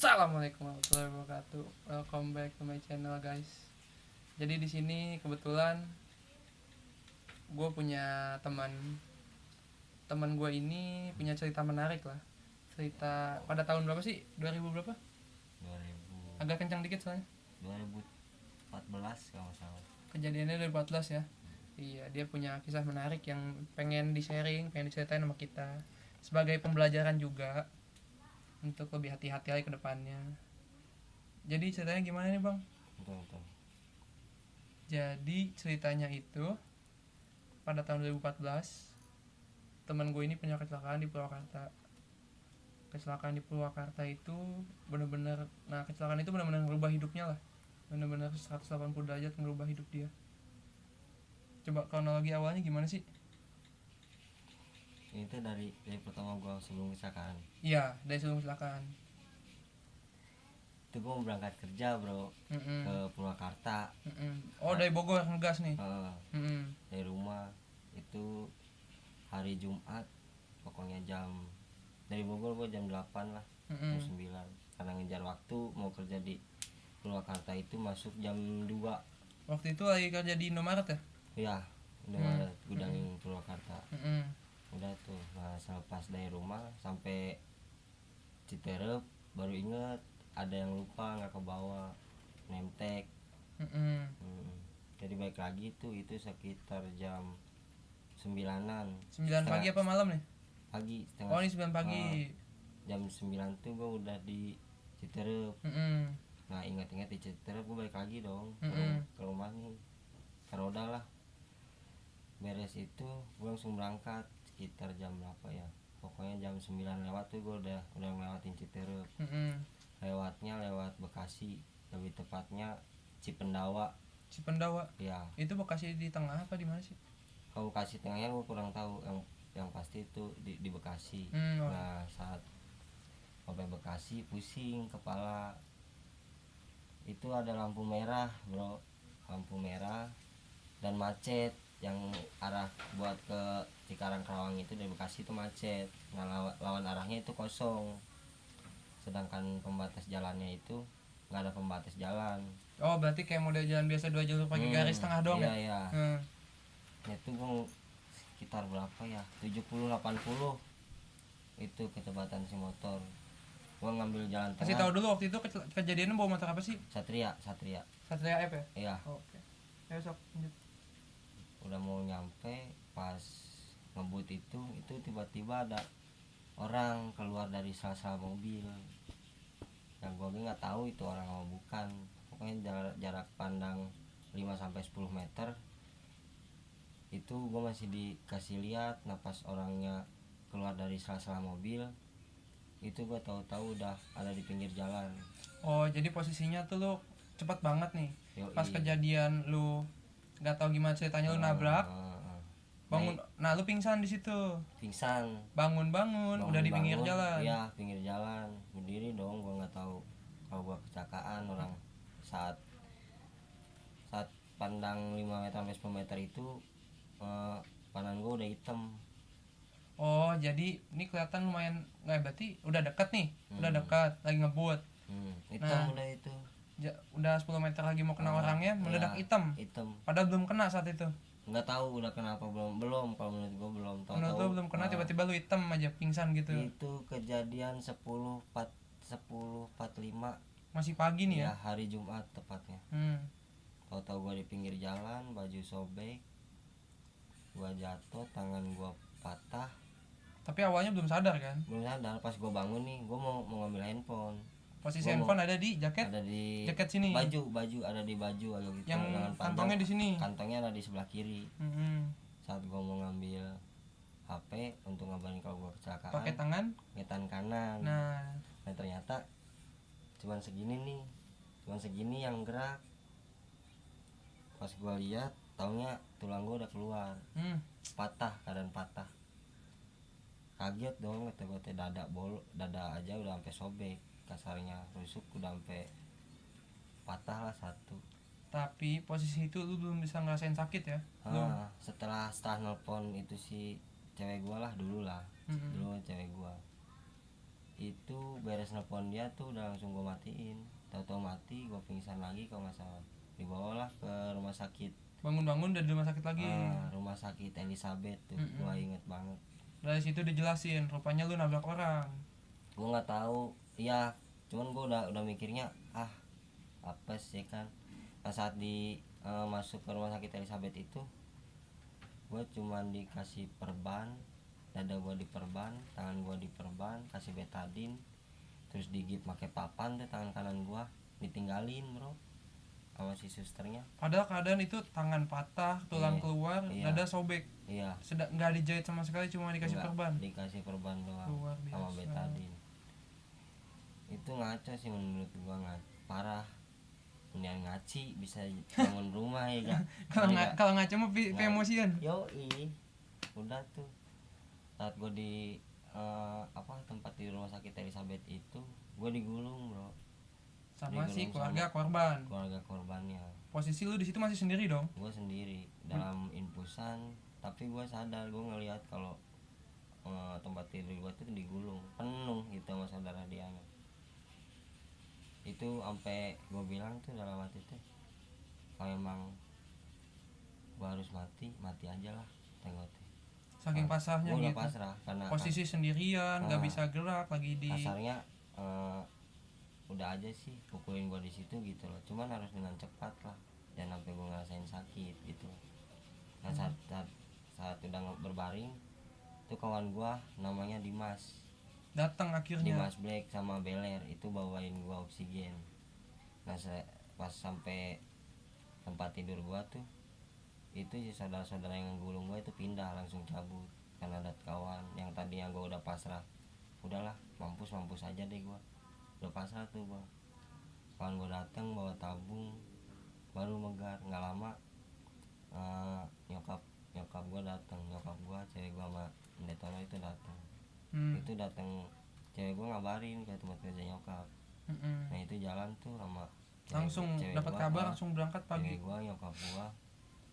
Assalamualaikum warahmatullahi wabarakatuh. Welcome back to my channel, guys. Jadi di sini kebetulan gue punya teman gue ini punya cerita menarik lah. Cerita pada tahun berapa sih? 2000 berapa? 2000 Agak kencang dikit soalnya. 2014 kalau nggak salah. Kejadiannya 2014 ya. Iya, dia punya kisah menarik yang pengen di-sharing, pengen diceritain sama kita. Sebagai pembelajaran juga untuk lebih hati-hati lagi ke depannya. Jadi ceritanya gimana nih, Bang? Betul. Jadi ceritanya itu pada tahun 2014 teman gue ini punya kecelakaan di Purwakarta. Kecelakaan di Purwakarta itu benar-benar, nah kecelakaan itu benar-benar merubah hidupnya lah, benar-benar 180 derajat merubah hidup dia. Coba kronologi awalnya gimana sih? Ini tuh dari pertama gua sebelum kecelakaan. Iya, dari sebelum kecelakaan. Itu gua mau berangkat kerja bro, ke Purwakarta. Oh, dari Bogor ngegas nih. Dari rumah itu hari Jumat, pokoknya dari Bogor gua jam 8 lah, jam 9. Karena ngejar waktu mau kerja di Purwakarta itu masuk jam 2. Waktu itu lagi kerja di Indomaret ya? Iya, udah gudang Purwakarta. Udah tuh, nah selepas dari rumah sampai Citerep baru inget ada yang lupa nggak ke bawah nemtek. Jadi balik lagi tuh itu sekitar jam 9-an. 9 pagi apa malam nih? Pagi setengah. Oh, ini 9 pagi. Jam 9 tuh gue udah di Citerep. Nah ingat-ingat di Citerep gue balik lagi dong ke rumah nih. Karena udah lah beres itu gue langsung berangkat sekitar jam berapa ya, pokoknya jam 9 lewat tuh gue udah ngelewatin Citerep. Lewatnya lewat Bekasi, lebih tepatnya Cipendawa. Ya, Itu Bekasi di tengah apa di mana sih? kalau Bekasi tengahnya gue kurang tahu, yang pasti itu di Bekasi. Nah saat sampai Bekasi pusing kepala, itu ada lampu merah bro, lampu merah dan macet. Yang arah buat ke Cikarang Kerawang itu dari Bekasi itu macet. Nah lawan arahnya itu kosong, sedangkan pembatas jalannya itu nggak ada pembatas jalan. Oh, berarti kayak model jalan biasa 2 jalur pakai garis tengah doang ya? Iya. Itu gue sekitar berapa ya, 70-80 itu kecepatan si motor. Gue ngambil jalan tengah. Kasih tahu dulu waktu itu kejadiannya bawa motor apa sih? Satria F ya? iya. Oke. Ya, sok lanjut. Udah mau nyampe pas ngebut itu tiba-tiba ada orang keluar dari salah mobil. Yang gue nggak tahu itu orang apa bukan. Pokoknya jarak pandang 5-10 meter itu gue masih dikasih lihat. Nah pas orangnya keluar dari salah mobil itu gue tahu-tahu udah ada di pinggir jalan. Oh, jadi posisinya tuh lu cepat banget nih. Yoi. Pas kejadian lu nggak tahu gimana ceritanya, lu nabrak bangun. Nah lu pingsan di situ. Bangun udah di pinggir jalan. Iya, pinggir jalan berdiri dong. Gue nggak tahu kalau gue kecelakaan orang. Saat pandang 5 meter sampai 10 meter itu pandangan gue udah hitam. Oh, jadi ini kelihatan lumayan, nggak, berarti udah dekat nih. Udah dekat lagi ngebut. Hitam udah itu. Udah 10 meter lagi mau kena orangnya mendadak hitam. Padahal belum kena saat itu. Nggak tahu udah kenapa, belum kalau menurut gue belum. Menurut lu belum kena, tiba-tiba lu hitam aja pingsan gitu. Itu kejadian 10.45 masih pagi nih ya, hari Jumat tepatnya. Tahu-tahu gue di pinggir jalan, baju sobek, gue jatuh, tangan gue patah. Tapi awalnya belum sadar kan? Belum sadar. Pas gue bangun nih, gue mau ngambil handphone. Posisi handphone ada di jaket? Ada di jaket sini. Baju ada di baju agak gitu. Yang kantongnya di sini. Kantongnya ada di sebelah kiri. Saat gue mau ngambil HP untuk ngabarin kalau gue kecelakaan, pakai tangan kanan. Nah Ternyata cuman segini yang gerak. Pas gue lihat, taunya tulang gue udah keluar. Keadaan patah. Kaget dong, kata gue dada aja udah sampai sobek, kasarnya rusuk udah sampai patah lah satu. Tapi posisi itu lu belum bisa ngerasain sakit ya? Setelah nelpon itu si cewek gue lah dulu cewek gue itu beres nelpon dia tuh udah langsung gue matiin. Tahu-tahu mati, gue pingsan lagi kalau nggak salah. Dibawalah ke rumah sakit. Bangun-bangun dari rumah sakit lagi. Rumah sakit Elizabeth tuh, gue inget banget. Dari situ dijelasin, rupanya lu nabrak orang. Gue nggak tahu, iya, cuman gue udah mikirnya apa sih kan. Nah saat masuk ke rumah sakit Elizabeth itu, gue cuman dikasih perban, dada gue diperban, tangan gue diperban, kasih betadine, terus digigit pakai papan tuh tangan kanan gue, ditinggalin bro sama si susternya. Padahal keadaan itu tangan patah, tulang keluar, dada sobek. Iya. Nggak dijahit sama sekali, cuma dikasih perban. Dikasih perban doang sama betadine. Itu ngaco sih menurut gue, parah. Mendingan ngaci bisa bangun rumah ya kan. Kalau ngaco mah emosian. Yoi. Udah tuh. Saat gue di tempat di rumah sakit Elizabeth itu, gue digulung bro. Sama si keluarga korban. Keluarga korbannya. Posisi lu di situ masih sendiri dong? Gue sendiri dalam infusan, tapi gue sadar, gue ngelihat kalau tempat tidur gue tuh digulung penuh gitu sama saudara Diana. Itu sampai gue bilang tuh dalam hati tuh, kalau emang gue harus mati aja lah tengok. Saking pasrahnya gitu. Pasrah karena posisi sendirian, nggak bisa gerak lagi di. Kasarnya udah aja sih pukulin gue di situ gitu loh. Cuman harus dengan cepat lah, jangan sampai gue ngerasain sakit gitu. Nah saat udah berbaring, tuh kawan gue namanya Dimas. Datang akhirnya. Dimas Black sama Beler itu bawain gua oksigen. Nah pas sampai tempat tidur gua tuh, itu si saudara-saudara yang gulung gua itu pindah, langsung cabut karena ada kawan yang tadinya gua udah pasrah. Udahlah, mampus aja deh gua. Udah pasrah tuh gua. Kawan gua datang bawa tabung, baru megar. Nggak lama nyokap gua datang, nyokap gua, cewek gua sama Ndetono itu datang. Itu datang, cewek gue ngabarin ke tempat kerja nyokap. Nah itu jalan tuh sama langsung dapat kabar langsung berangkat pagi. Cewek gue, nyokap gue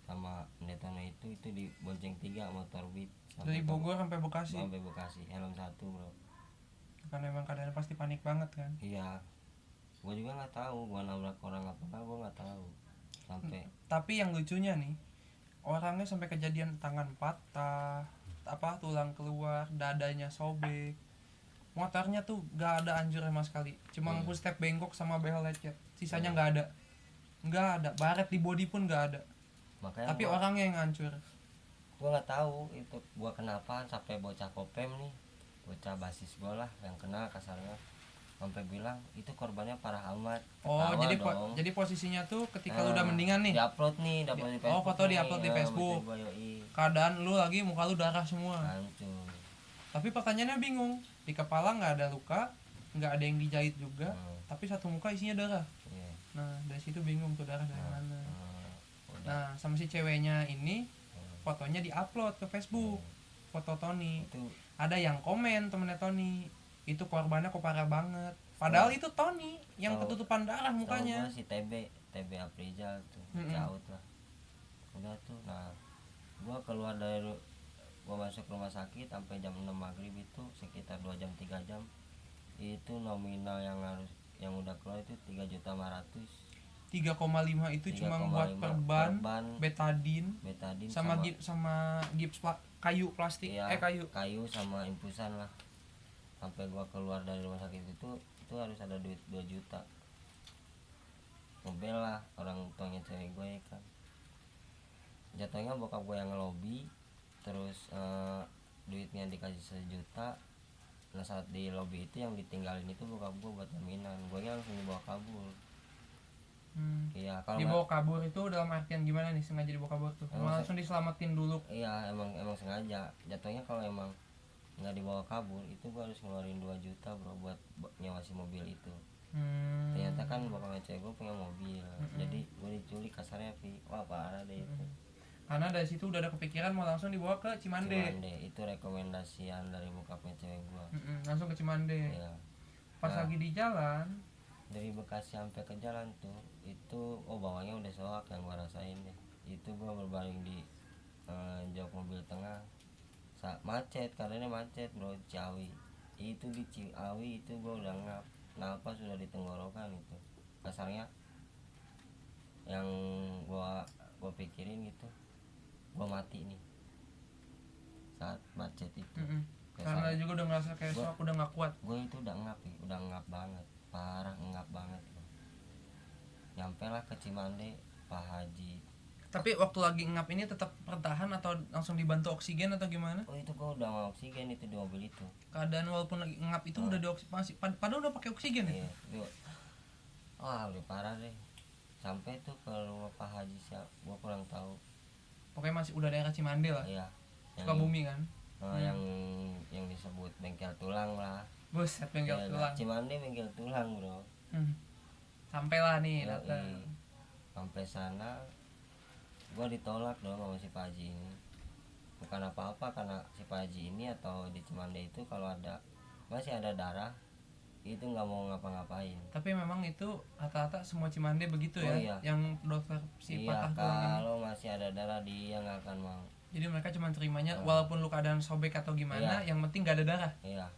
sama Ndetono itu di bonceng 3 motor Beat dari Bogor sampai Bekasi. Helm 1 bro. Karena emang keadaannya pasti panik banget kan. Iya, gue juga nggak tahu gue nabrak orang apa nggak, gue nggak tahu sampai. Tapi yang lucunya nih, orangnya sampai kejadian tangan patah, tulang keluar, dadanya sobek, motornya tuh gak ada hancur sama sekali, cuma full step bengkok sama behel lecet, sisanya nggak ada, baret di body pun nggak ada. Makanya tapi orangnya yang hancur. Gue nggak tahu itu gue kenapa sampai bocah kopem nih, bocah basis gue lah yang kena kasarnya, sampai bilang itu korbannya parah amat. Jadi posisinya tuh ketika lu udah mendingan nih, diupload di Facebook. Foto diupload di Facebook. Keadaan lu lagi muka lu darah semua. Hancur. Tapi pertanyaannya bingung, di kepala nggak ada luka, nggak ada yang dijahit juga, tapi satu muka isinya darah. Nah dari situ bingung tuh darah dari mana. Nah sama si ceweknya ini fotonya diupload ke Facebook, foto Tony. Ada yang komen temennya Tony, itu korbannya kok parah banget. Padahal itu Tony yang ketutupan darah mukanya. Si TB Aprizal tuh, caut lah. Udah tuh, nah gua keluar dari gua masuk rumah sakit sampai jam 6 maghrib itu sekitar 2 jam 3 jam. Itu nominal yang udah keluar itu 3.500.000. 3,5 itu cuma buat perban, betadine sama gips kayu plastik. Iya, kayu sama infusan lah. Sampai gua keluar dari rumah sakit itu harus ada duit 2 juta. Mobil lah orang tuanya cewek gue ya kan. Jatuhnya bokap gue yang ngelobi, terus duitnya dikasih 1 juta. Nah saat di lobby itu yang ditinggalin itu bokap gue buat jaminan, gue langsung dibawa kabur. Iya, kalau dibawa kabur itu dalam artian gimana nih, sengaja dibawa kabur tuh? Langsung diselamatin dulu? Iya, emang sengaja. Jatuhnya kalau emang nggak dibawa kabur itu gue harus ngeluarin 2 juta bro buat nyewa si mobil itu. Ternyata kan bokapnya cewek gue punya mobil, jadi gue diculik kasarnya. Wah parah deh itu. Karena dari situ udah ada kepikiran mau langsung dibawa ke Cimande. Itu rekomendasian dari bokapnya cewek gue. Langsung ke Cimande ya. Pas lagi di jalan dari Bekasi sampai ke jalan tuh itu bawahnya udah soak yang gue rasain deh. Itu gue berbaring di jok mobil tengah, macet, karenanya macet bro, Ciawi. itu di Ciawi itu gue udah ngap, nafas sudah di tenggorokan itu kasarnya. Yang gua pikirin gitu, gua mati nih saat macet itu. Karena juga udah ngerasa kayak aku udah nggak kuat. Gue itu udah ngap ya, udah ngap banget, parah ngap banget. Nyampe lah ke Cimande, Pak Haji. Tapi waktu lagi ngap ini tetap bertahan atau langsung dibantu oksigen atau gimana? Oh itu gua udah mau oksigen itu di mobil itu. Keadaan walaupun lagi ngap itu udah padahal udah pakai oksigen ya? Iya, wah udah parah deh. Sampai tuh ke rumah Pak Haji siap, gua kurang tahu. Pokoknya masih udah daerah Cimande lah. Iya. Sukabumi kan? Yang disebut bengkel tulang lah. Buset, bengkel tulang. Cimande bengkel tulang bro. Sampailah nih datang. Sampai sana gua ditolak dong sama si Pak Haji ini. Bukan apa-apa, karena si Pak Haji ini atau di Cimande itu kalau masih ada darah itu nggak mau ngapa-ngapain. Tapi memang itu rata-rata semua Cimande begitu ya. Iya. Yang dokter si patah tulang ini. Kalau masih ada darah dia nggak akan mau. Jadi mereka cuma terimanya walaupun lu keadaan sobek atau gimana, yang penting gak ada darah. Iya.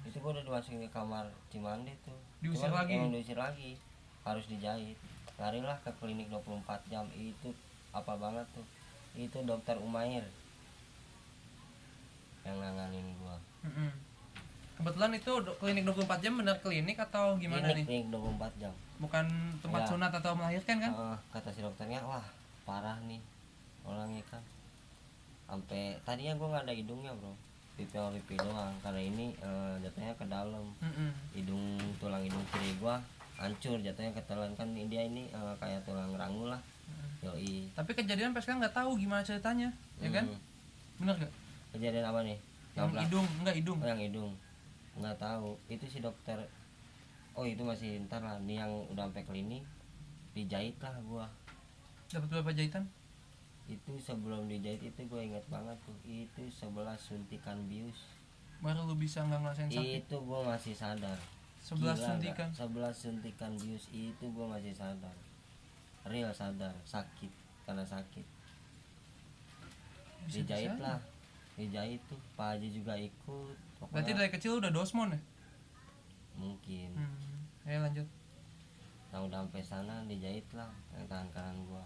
Itu gua udah dimasukin ke kamar Cimande tuh. Diusir lagi. Diusir lagi. Harus dijahit. Larilah ke klinik 24 jam itu apa banget tuh. Itu dokter Umair yang nanganin gua. Kebetulan itu klinik 24 jam bener klinik atau gimana nih? Klinik 24 jam. Bukan tempat sunat atau melahirkan kan? Kata si dokternya, wah parah nih orangnya kan. Sampai tadinya gua nggak ada hidungnya bro, pipi doang. Karena ini jatuhnya ke dalam. Tulang hidung kiri gua hancur, jatuhnya ketelan kan. Dia ini kayak tulang rangu lah. Yoi. Tapi kejadian pas sekarang nggak tahu gimana ceritanya, ya kan? Bener gak? Kejadian apa nih? Yang hidung, enggak hidung. Yang hidung nggak tahu. Itu si dokter, itu masih ntar lah. Nih yang udah sampai klinik dijahit lah gua. Dapat berapa jahitan? Itu sebelum dijahit itu gue inget banget tuh, itu 11 suntikan bius. Baru lu bisa nggak ngerasain sakit? Itu gue masih sadar. 11 suntikan. 11 suntikan bius itu gue masih sadar, real sadar, sakit karena sakit. Dijahit lah, dijahit tuh. Pak Haji juga ikut. Berarti dari kecil udah dosmon ya? Mungkin. Ayo lanjut. Nah udah sampai sana dijahit lah yang tangan kanan gua.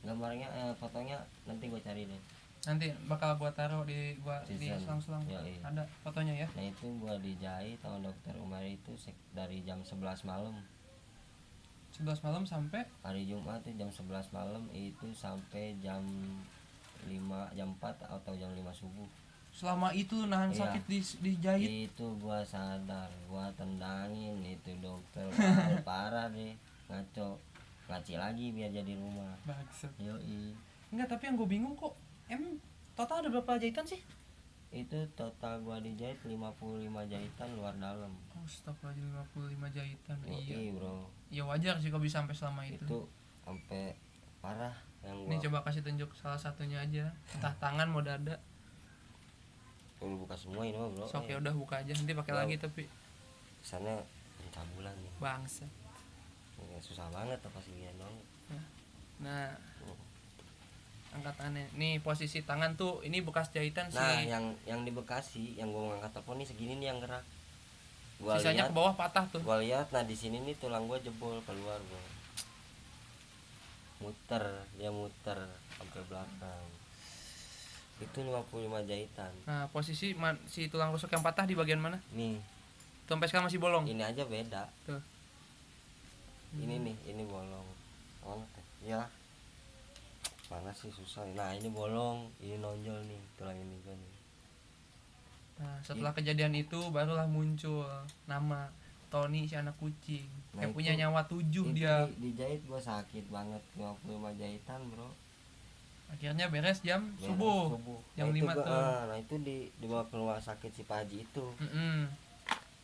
Gambarnya fotonya nanti gua cari deh. Nanti bakal gua taruh di selang-selang. Ada fotonya ya. Nah itu gua dijahit sama dokter Umar itu dari jam 11 malam. 11 malam sampai hari Jumat tuh jam 11 malam itu sampai jam 4 atau jam 5 subuh. Selama itu nahan sakit dijahit. Itu gua sadar, gua tendangin itu dokter. Parah deh, ngaci lagi biar jadi rumah. Bangsat. Yoi. Enggak, tapi yang gue bingung kok total ada berapa jahitan sih? Itu total gua dijahit 55 jahitan luar dalam. Astagfirullah, 55 jahitan. Iya bro. Ya wajar sih kalau bisa sampai selama itu. Itu sampai parah yang gua. Ini coba kasih tunjuk salah satunya aja. Entah tangan mau dada. Ini buka semua ini mah bro. Sok ya udah buka aja, nanti pakai lagi tapi sana pencabulan nih. Bangsa. Ya, susah banget apa sih dong. Nah. Angkatannya. Nih posisi tangan tuh ini bekas jahitan sih. Nah, yang di Bekasi yang gua ngangkat telepon nih segini nih yang gerak. Sisanya ke bawah patah tuh. Gua lihat nah di sini nih tulang gua jebol keluar bro. Dia muter sampai belakang. Itu 55 jahitan. Nah, posisi si tulang rusuk yang patah di bagian mana? Nih. Tuh sampai sekarang masih bolong. Ini aja beda. Tuh. Ini nih, ini bolong. Oh, ya. Mana sih susah. Nah, ini bolong, ini nonjol nih tulang ini kan. Nah, setelah kejadian itu barulah muncul nama Tony si anak kucing. Nah, yang punya nyawa 7 dia. Dijahit gua sakit banget 55 jahitan, bro. Akhirnya beres jam subuh. Jam 5 tuh. Nah, itu dibawa ke rumah sakit si Pak Haji itu.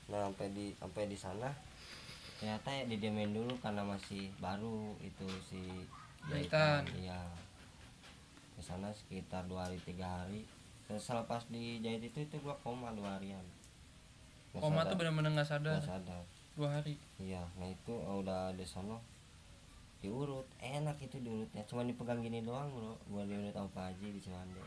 Nah, sampai di sana ternyata ya didiemin dulu karena masih baru itu si jahitan. Iya. Ke sana sekitar 2 hari 3 hari. Selepas dijahit itu gua koma 2 harian. Koma tuh benar-benar nggak sadar. 2 hari. Iya, nah itu udah di sono diurut, enak itu diurutnya, cuma dipegang gini doang bro, gua diurut sama Pak Haji di Cimande.